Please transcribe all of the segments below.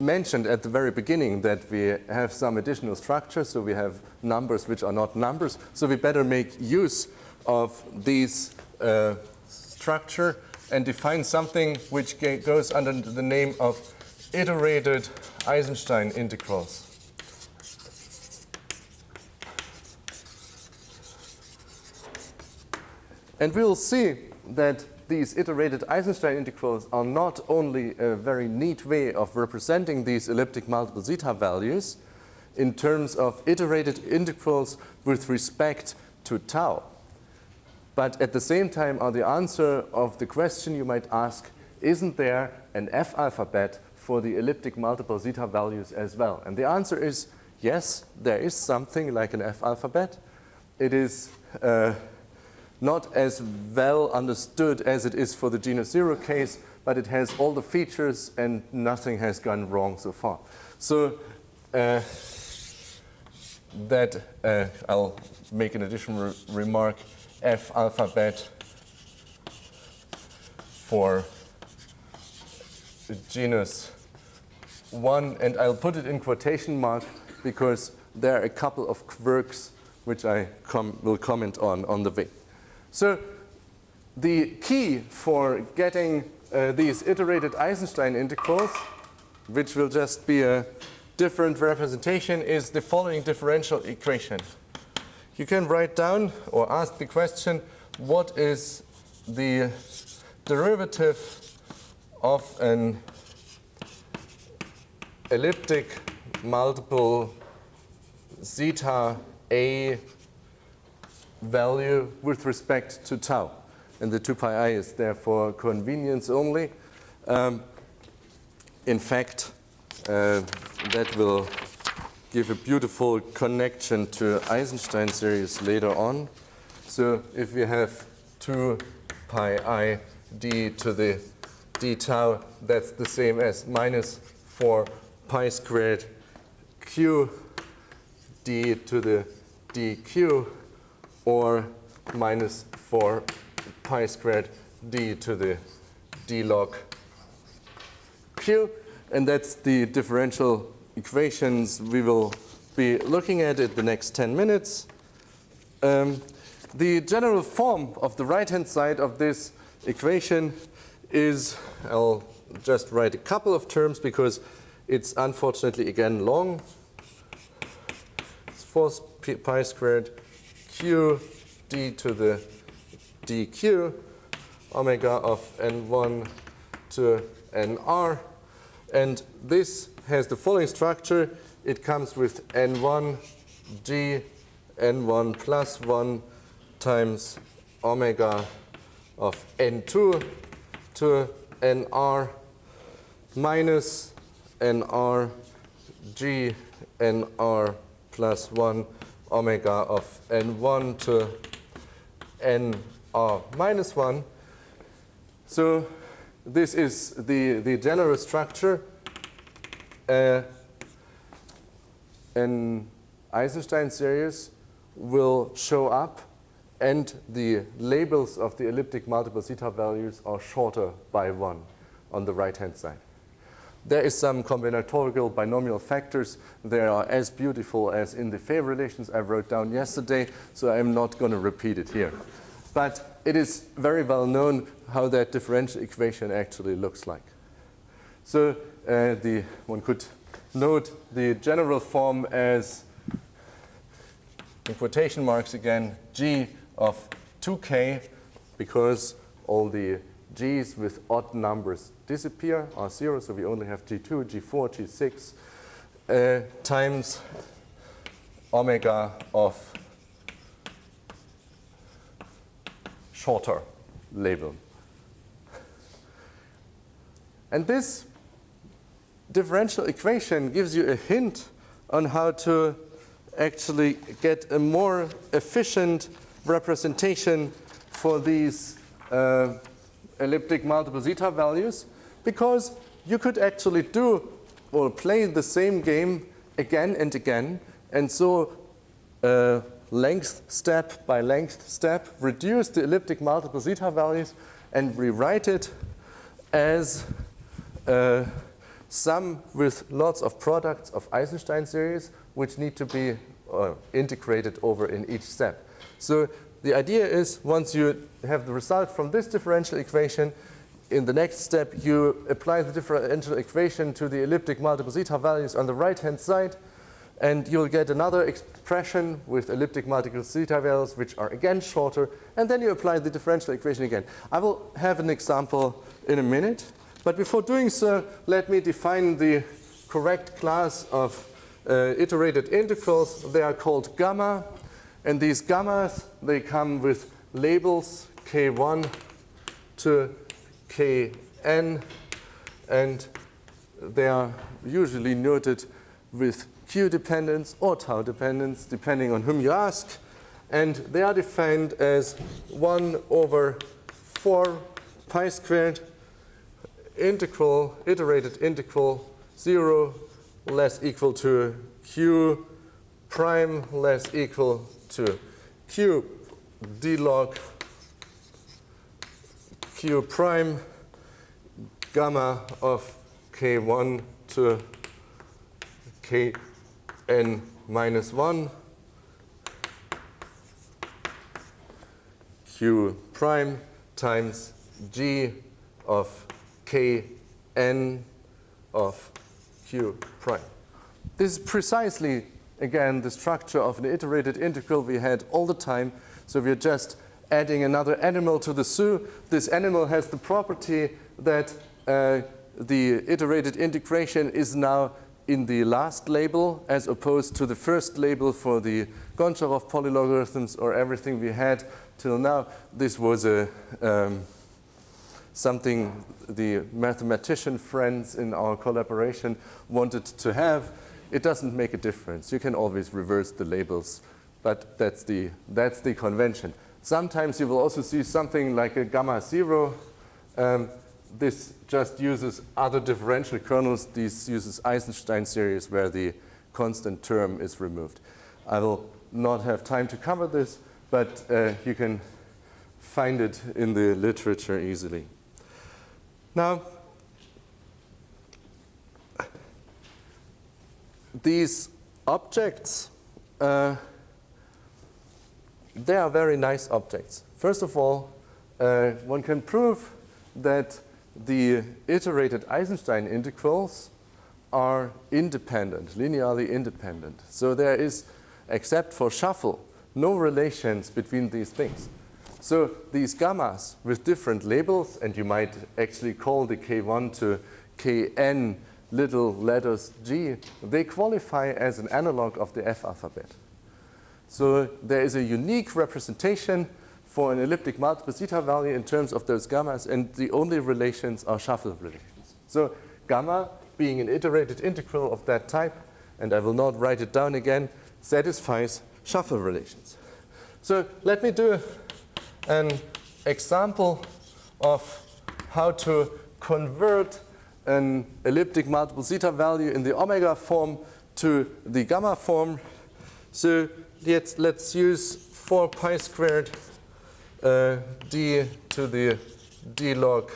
mentioned at the very beginning that we have some additional structures, so we have numbers which are not numbers, so we better make use of these structure and define something which goes under the name of iterated Eisenstein integrals. And we'll see that these iterated Eisenstein integrals are not only a very neat way of representing these elliptic multiple zeta values in terms of iterated integrals with respect to tau, but at the same time are the answer of the question you might ask, isn't there an F alphabet for the elliptic multiple zeta values as well? And the answer is yes, there is something like an F alphabet. It is not as well understood as it is for the genus 0 case, but it has all the features and nothing has gone wrong so far. So I'll make an additional remark, F alphabet for genus 1, and I'll put it in quotation mark because there are a couple of quirks which I will comment on the way. So the key for getting these iterated Eisenstein integrals, which will just be a different representation, is the following differential equation. You can write down or ask the question, what is the derivative of an elliptic multiple zeta A value with respect to tau? And the 2 pi I is there for convenience only. In fact, that will give a beautiful connection to Eisenstein series later on. So if we have 2 pi I d to the d tau, that's the same as minus 4 pi squared q d to the dq, or minus 4 pi squared d to the d log q. And that's the differential equations we will be looking at in the next 10 minutes. The general form of the right-hand side of this equation is, I'll just write a couple of terms because it's unfortunately again long. It's 4 pi squared q d to the dq, omega of n1 to nr. And this has the following structure. It comes with n1 g n1 plus 1 times omega of n2 to nr minus nr g nr plus 1 omega of n1 to nr minus 1. So this is the general structure. An Eisenstein series will show up, and the labels of the elliptic multiple zeta values are shorter by 1 on the right-hand side. There is some combinatorial binomial factors. They are as beautiful as in the Fay relations I wrote down yesterday, so I'm not going to repeat it here. But it is very well known how that differential equation actually looks like. So one could note the general form as, in quotation marks again, g of 2k, because all the g's with odd numbers disappear, are 0, so we only have g2, g4, g6, times omega of shorter label. And this differential equation gives you a hint on how to actually get a more efficient representation for these elliptic multiple zeta values, because you could actually do or play the same game again and again, and so length step by length step reduce the elliptic multiple zeta values and rewrite it as some with lots of products of Eisenstein series, which need to be integrated over in each step. So the idea is, once you have the result from this differential equation, in the next step you apply the differential equation to the elliptic multiple zeta values on the right-hand side, and you'll get another expression with elliptic multiple zeta values, which are again shorter, and then you apply the differential equation again. I will have an example in a minute, but before doing so, let me define the correct class of iterated integrals. They are called gamma, and these gammas, they come with labels k1 to kn, and they are usually noted with q dependence or tau dependence, depending on whom you ask, and they are defined as 1 over 4 pi squared integral, iterated integral 0 less equal to q prime less equal to q d log q prime gamma of k1 to kn minus 1 q prime times g of kn of q prime. This is precisely, again, the structure of an iterated integral we had all the time. So we're just adding another animal to the zoo. This animal has the property that the iterated integration is now in the last label as opposed to the first label for the Goncharov polylogarithms or everything we had till now. This was something the mathematician friends in our collaboration wanted to have. It doesn't make a difference. You can always reverse the labels, but that's the convention. Sometimes you will also see something like a gamma 0. This just uses other differential kernels. This uses Eisenstein series where the constant term is removed. I will not have time to cover this, but you can find it in the literature easily. Now, these objects, they are very nice objects. First of all, one can prove that the iterated Eisenstein integrals are independent, linearly independent. So there is, except for shuffle, no relations between these things. So these gammas with different labels, and you might actually call the k1 to kn little letters g, they qualify as an analog of the F alphabet. So there is a unique representation for an elliptic multiple zeta value in terms of those gammas, and the only relations are shuffle relations. So gamma, being an iterated integral of that type, and I will not write it down again, satisfies shuffle relations. So let me do an example of how to convert an elliptic multiple zeta value in the omega form to the gamma form. So let's use 4 pi squared d to the d log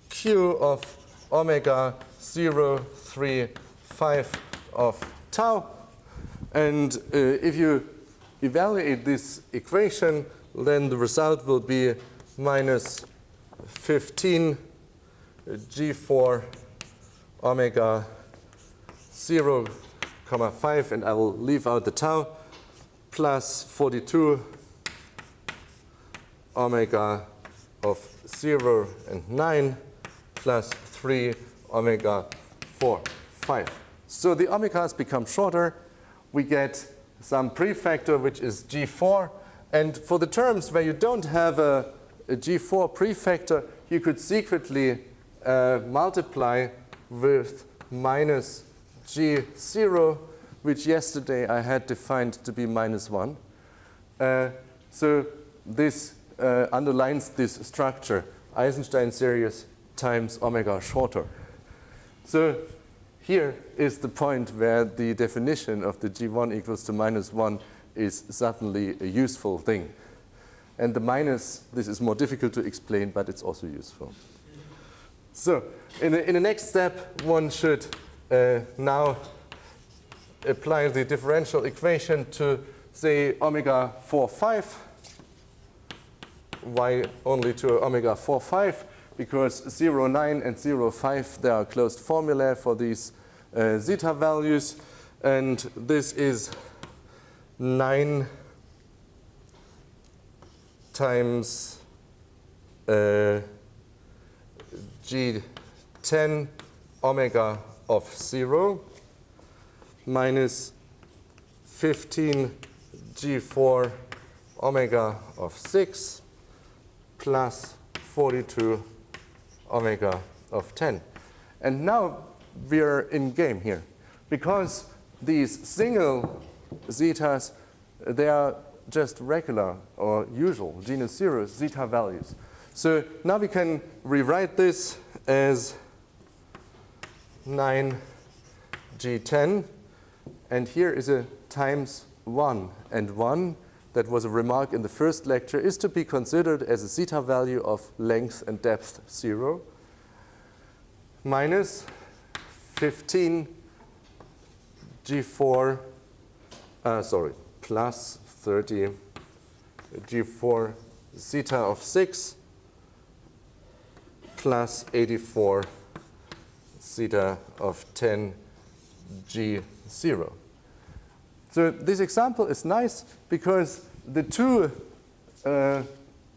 q of omega 0, 3, 5 of tau. And if you evaluate this equation, then the result will be minus 15 g4 omega 0, 5, and I will leave out the tau, plus 42 omega of 0 and 9, plus 3 omega 4, 5. So the omegas become shorter. We get some prefactor, which is g4. And for the terms where you don't have a g4 prefactor, you could secretly multiply with minus g0, which yesterday I had defined to be minus 1. So this underlines this structure, Eisenstein series times omega shorter. So here is the point where the definition of the g1 equals to minus 1 is suddenly a useful thing. And the minus, this is more difficult to explain, but it's also useful. So in the next step, one should now apply the differential equation to, say, omega 4,5. Why only to omega 4,5? Because 0,9 and 0,5, there are closed formulae for these zeta values. And this is 9 times G10 omega of 0 minus 15 G4 omega of 6 plus 42 omega of 10. And now we're in game here. Because these single zetas, they are just regular or usual genus zero zeta values. So now we can rewrite this as 9G10. And here is a times 1. And 1, that was a remark in the first lecture, is to be considered as a zeta value of length and depth 0 minus 15 G4, plus 30 G4 zeta of 6 plus 84 zeta of 10 G0. So this example is nice because the two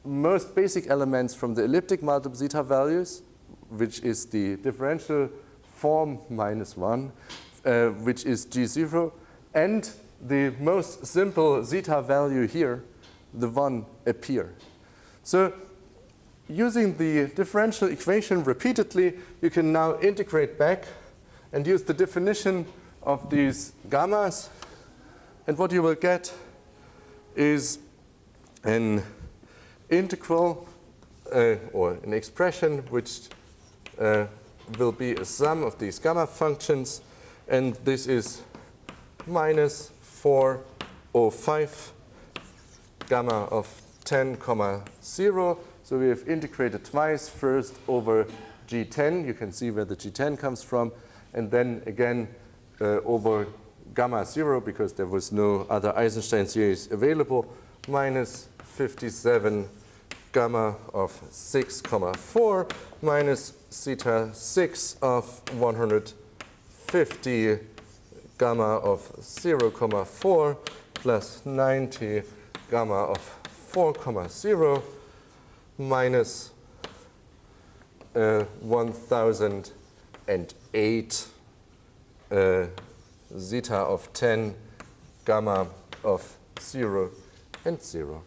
most basic elements from the elliptic multiple zeta values, which is the differential form minus 1, which is G0, and the most simple zeta value here, the 1, appear. So using the differential equation repeatedly, you can now integrate back and use the definition of these gammas. And what you will get is an integral or an expression which will be a sum of these gamma functions. And this is minus 405 gamma of 10, 0. So we have integrated twice, first over G10. You can see where the G10 comes from. And then again over gamma 0, because there was no other Eisenstein series available, minus 57 gamma of 6, 4 minus zeta 6 of 150 gamma of 0, 4 plus 90 gamma of 4, 0 minus 1008 zeta of 10 gamma of 0 and 0.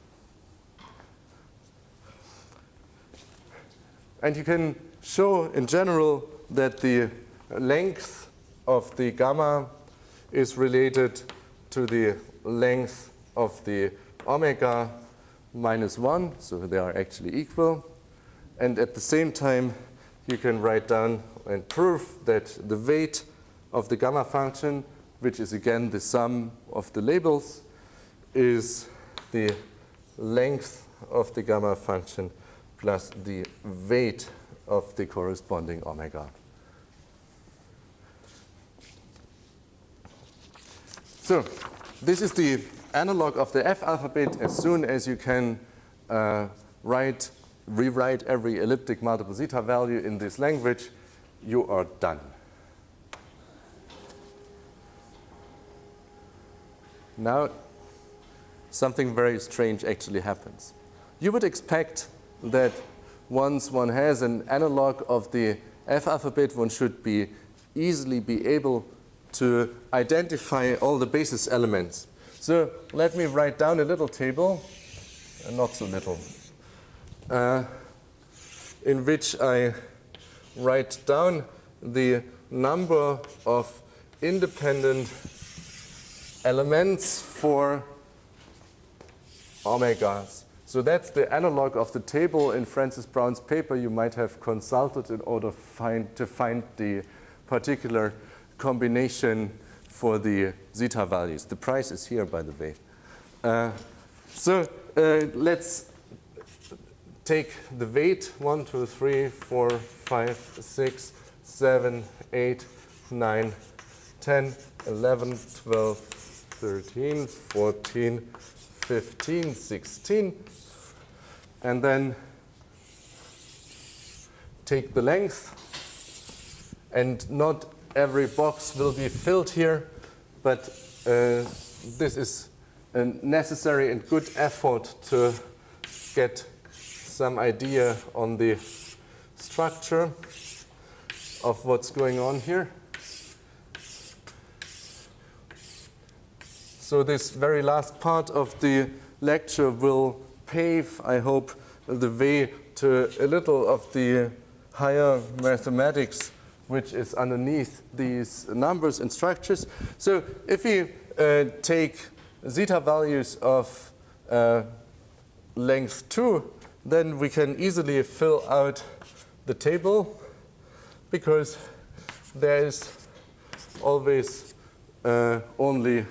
And you can show in general that the length of the gamma is related to the length of the omega minus 1, so they are actually equal. And at the same time, you can write down and prove that the weight of the gamma function, which is again the sum of the labels, is the length of the gamma function plus the weight of the corresponding omega. So this is the analog of the F alphabet. As soon as you can rewrite every elliptic multiple zeta value in this language, you are done. Now, something very strange actually happens. You would expect that once one has an analog of the F alphabet, one should be easily be able to identify all the basis elements. So let me write down a little table, not so little, in which I write down the number of independent elements for omegas. So that's the analog of the table in Francis Brown's paper you might have consulted in order to find the particular combination for the zeta values. The price is here, by the way. Let's take the weight 1, 2, 3, 4, 5, 6, 7, 8, 9, 10, 11, 12, 13, 14, 15, 16. And then take the length. And not every box will be filled here, but this is a necessary and good effort to get some idea on the structure of what's going on here. So this very last part of the lecture will pave, I hope, the way to a little of the higher mathematics which is underneath these numbers and structures. So if we take zeta values of length 2, then we can easily fill out the table because there is always only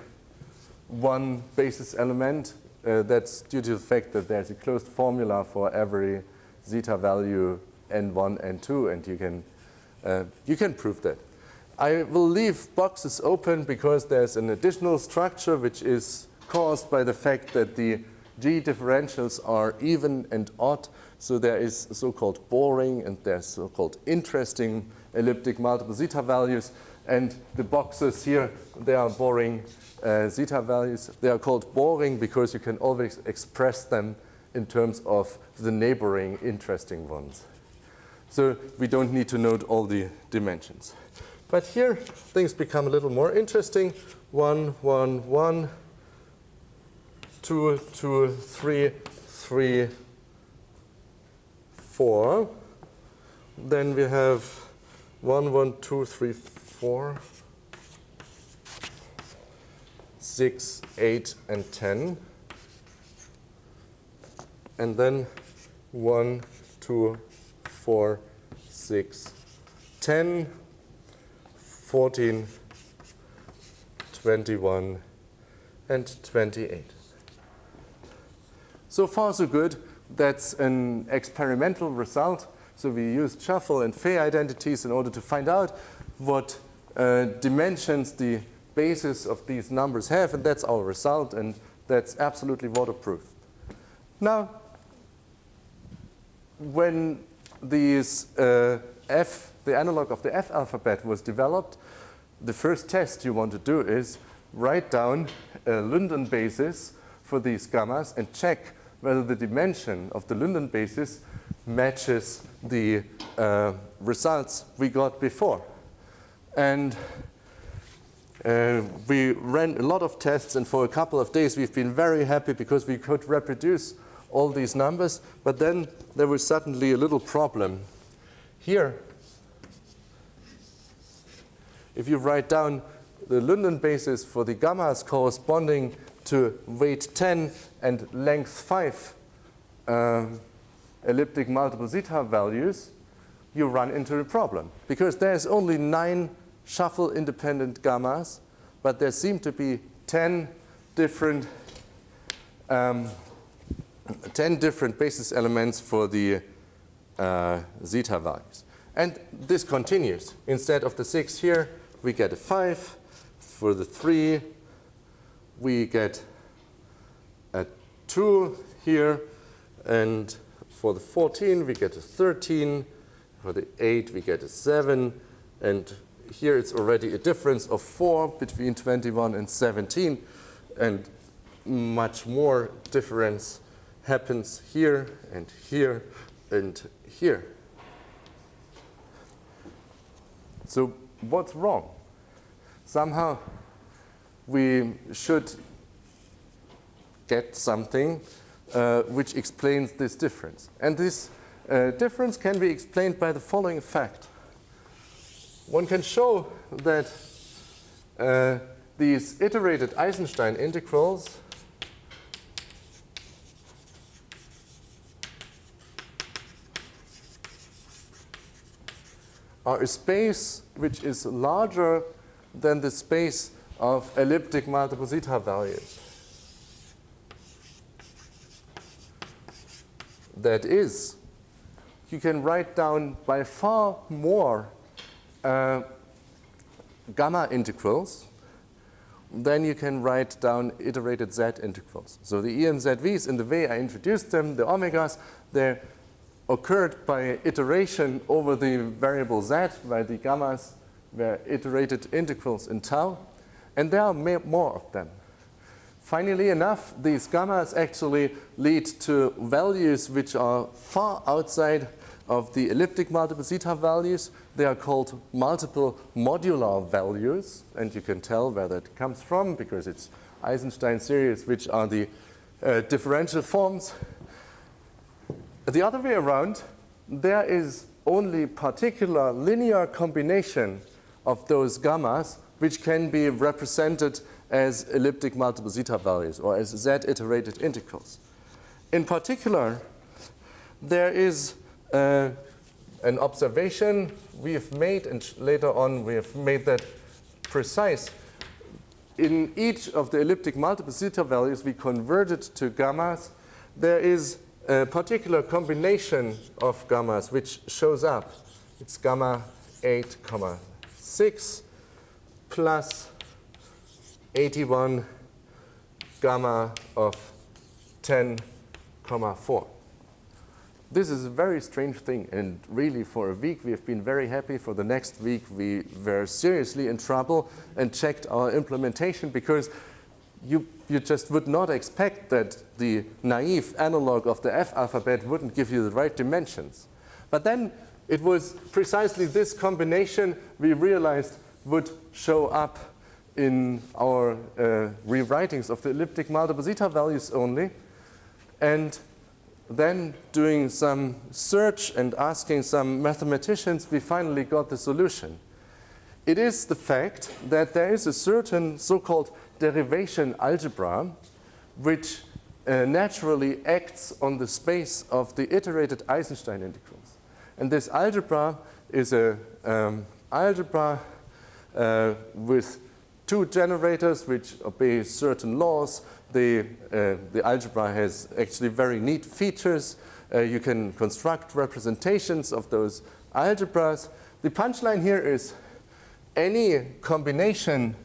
one basis element. That's due to the fact that there's a closed formula for every zeta value n1, n2, and you can prove that. I will leave boxes open because there's an additional structure which is caused by the fact that the G differentials are even and odd. So there is so-called boring and there's so-called interesting elliptic multiple zeta values. And the boxes here, they are boring zeta values. They are called boring because you can always express them in terms of the neighboring interesting ones. So we don't need to note all the dimensions. But here, things become a little more interesting. 1, 1, 1, 2, 2, 3, 3, 4. Then we have 1, 1, 2, 3, 4, 6, 8, and 10. And then 1, 2, 4, 6, 10, 14, 21, and 28. So far, so good. That's an experimental result. So we used shuffle and Fay identities in order to find out what dimensions the basis of these numbers have, and that's our result, and that's absolutely waterproof. Now, when these the analog of the F alphabet was developed, the first test you want to do is write down a London basis for these gammas and check whether the dimension of the London basis matches the results we got before. And we ran a lot of tests, and for a couple of days we've been very happy because we could reproduce all these numbers, but then there was suddenly a little problem. Here, if you write down the London basis for the gammas corresponding to weight 10 and length 5 elliptic multiple zeta values, you run into a problem. Because there's only 9 shuffle-independent gammas, but there seem to be 10 different basis elements for the zeta values. And this continues. Instead of the 6 here, we get a 5. For the 3, we get a 2 here. And for the 14, we get a 13. For the 8, we get a 7. And here it's already a difference of 4 between 21 and 17. And much more difference happens here and here and here. So what's wrong? Somehow we should get something which explains this difference. And this difference can be explained by the following fact. One can show that these iterated Eisenstein integrals are a space which is larger than the space of elliptic multiple zeta values. That is, you can write down by far more gamma integrals than you can write down iterated z integrals. So the EMZVs, in the way I introduced them, the omegas, they occurred by iteration over the variable z, where the gammas were iterated integrals in tau, and there are more of them. Funnily enough, these gammas actually lead to values which are far outside of the elliptic multiple zeta values. They are called multiple modular values, and you can tell where that comes from because it's Eisenstein series, which are the differential forms. The other way around, there is only particular linear combination of those gammas which can be represented as elliptic multiple zeta values or as z-iterated integrals. In particular, there is an observation we have made, and later on we have made that precise. In each of the elliptic multiple zeta values we converted to gammas, there is a particular combination of gammas which shows up. It's gamma 8,6 plus 81 gamma of 10,4. This is a very strange thing, and really for a week we have been very happy. For the next week we were seriously in trouble and checked our implementation because you just would not expect that the naive analog of the F alphabet wouldn't give you the right dimensions. But then it was precisely this combination we realized would show up in our rewritings of the elliptic multiple zeta values only. And then doing some search and asking some mathematicians, we finally got the solution. It is the fact that there is a certain so-called derivation algebra which naturally acts on the space of the iterated Eisenstein integrals. And this algebra is an algebra with two generators which obey certain laws. The algebra has actually very neat features. You can construct representations of those algebras. The punchline here is any combination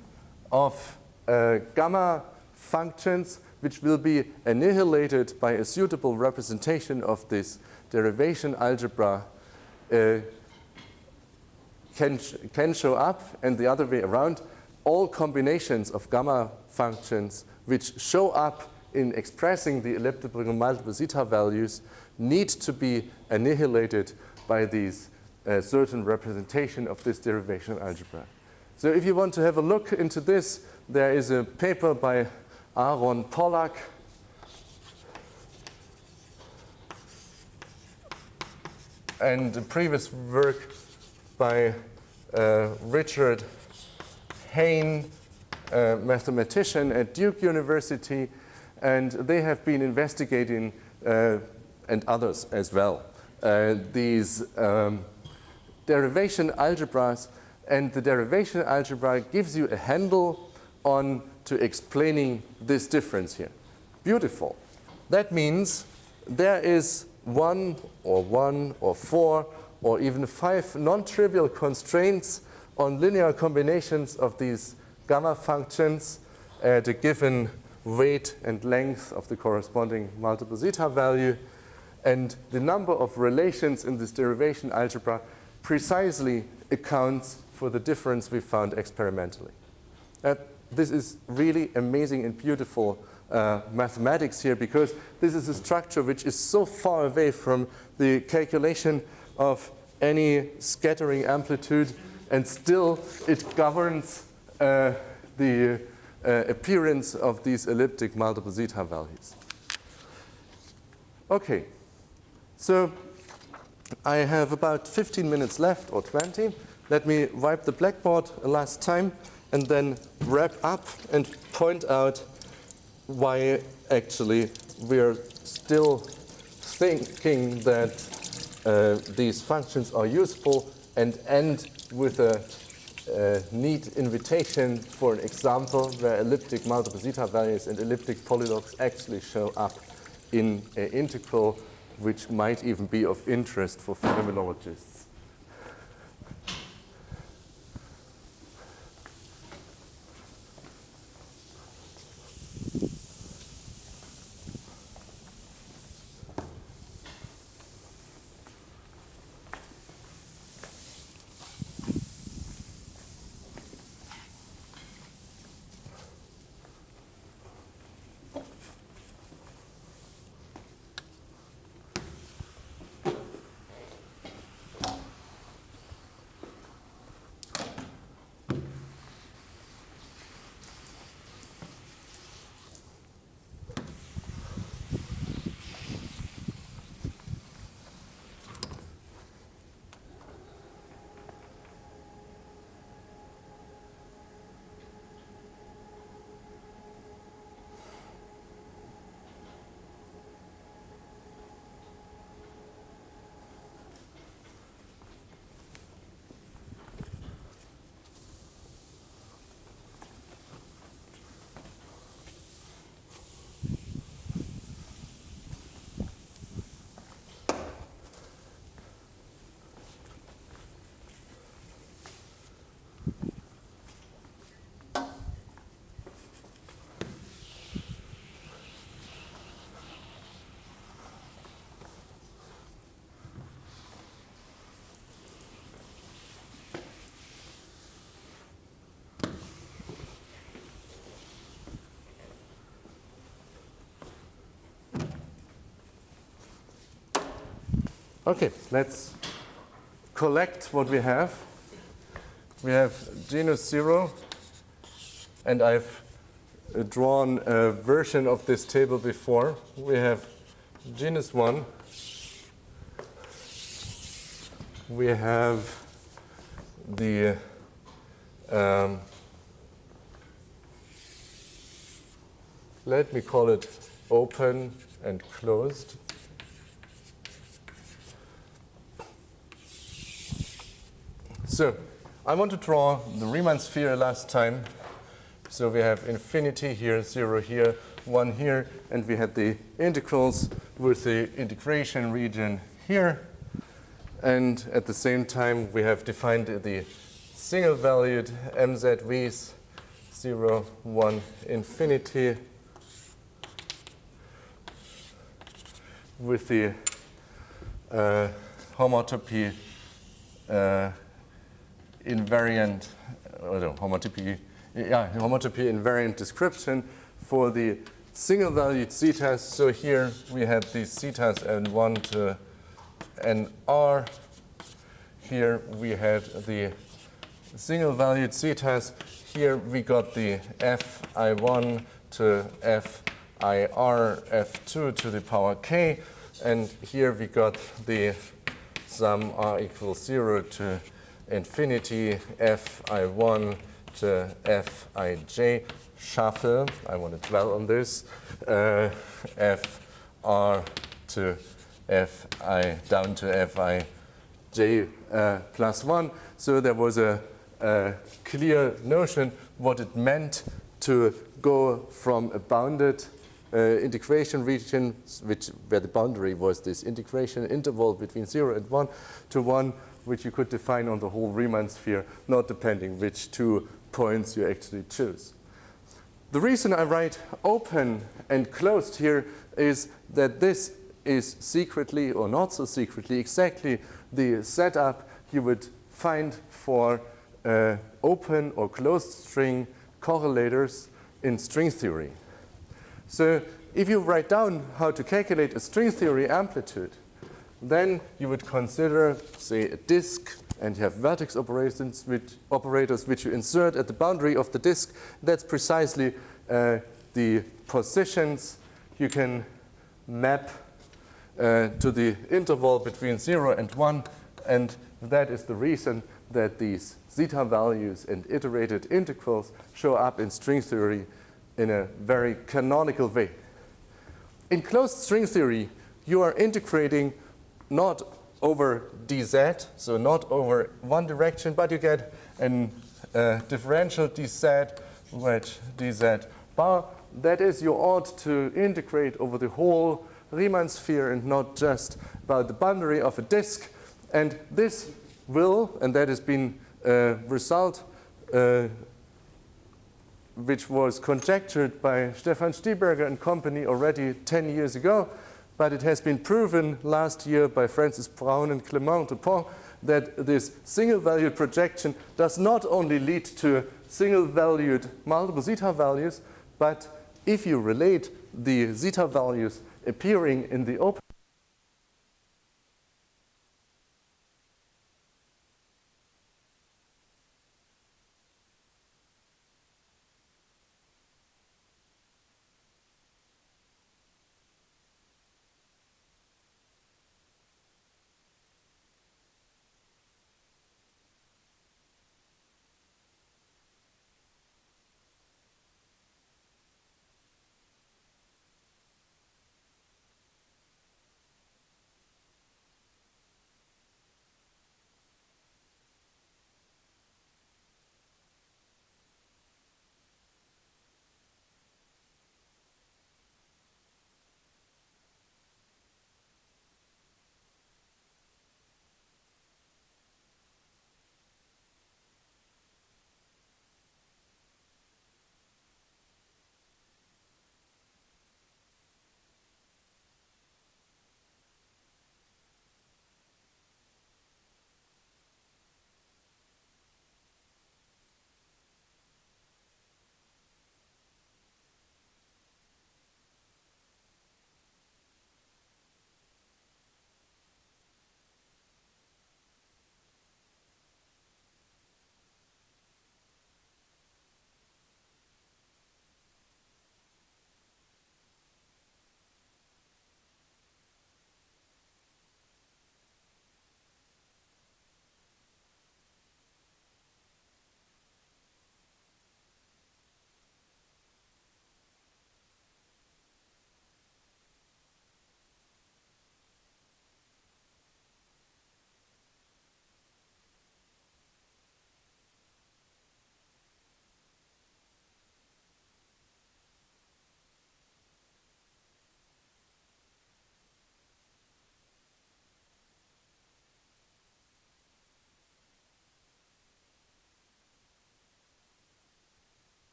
of gamma functions which will be annihilated by a suitable representation of this derivation algebra can show up, and the other way around. All combinations of gamma functions which show up in expressing the elliptical multiple zeta values need to be annihilated by these certain representation of this derivation algebra. So if you want to have a look into this, there is a paper by Aaron Pollack and a previous work by Richard Hayne, a mathematician at Duke University, and they have been investigating, and others as well, these derivation algebras, and the derivation algebra gives you a handle on to explaining this difference here. Beautiful. That means there is one or four or even 5 non-trivial constraints on linear combinations of these gamma functions at a given weight and length of the corresponding multiple zeta value. And the number of relations in this derivation algebra precisely accounts for the difference we found experimentally. This is really amazing and beautiful mathematics here, because this is a structure which is so far away from the calculation of any scattering amplitude, and still it governs the appearance of these elliptic multiple zeta values. Okay, so I have about 15 minutes left, or 20. Let me wipe the blackboard a last time and then wrap up and point out why actually we're still thinking that these functions are useful, and end with a neat invitation for an example where elliptic multiple zeta values and elliptic polylogs actually show up in an integral which might even be of interest for phenomenologists. Okay, let's collect what we have. We have genus 0, and I've drawn a version of this table before. We have genus 1. We have the let me call it open and closed. So I want to draw the Riemann sphere last time. So we have infinity here, 0 here, 1 here, and we had the integrals with the integration region here. And at the same time, we have defined the single-valued MZVs, 0, 1, infinity, with the homotopy invariant, homotopy invariant description for the single-valued zetas. So here we had these zetas n1 to nr. Here we had the single-valued zetas. Here we got the fi1 to fir f2 to the power k. And here we got the sum r equals 0 to infinity fi1 to fij shuffle. I want to dwell on this. Fr to fi down to fij plus 1. So there was a clear notion what it meant to go from a bounded integration region, where the boundary was this integration interval between 0 and 1, to 1 which you could define on the whole Riemann sphere, not depending which 2 points you actually choose. The reason I write open and closed here is that this is secretly, or not so secretly, exactly the setup you would find for open or closed string correlators in string theory. So if you write down how to calculate a string theory amplitude, then you would consider, say, a disk, and you have vertex operators which you insert at the boundary of the disk. That's precisely the positions you can map to the interval between 0 and 1, and that is the reason that these zeta values and iterated integrals show up in string theory in a very canonical way. In closed string theory, you are integrating not over dz, so not over one direction, but you get a differential dz, which dz bar. That is, you ought to integrate over the whole Riemann sphere and not just about the boundary of a disk. And this will, and that has been a result which was conjectured by Stefan Stieberger and company already 10 years ago, but it has been proven last year by Francis Braun and Clément Dupont that this single-valued projection does not only lead to single-valued multiple zeta values, but if you relate the zeta values appearing in the open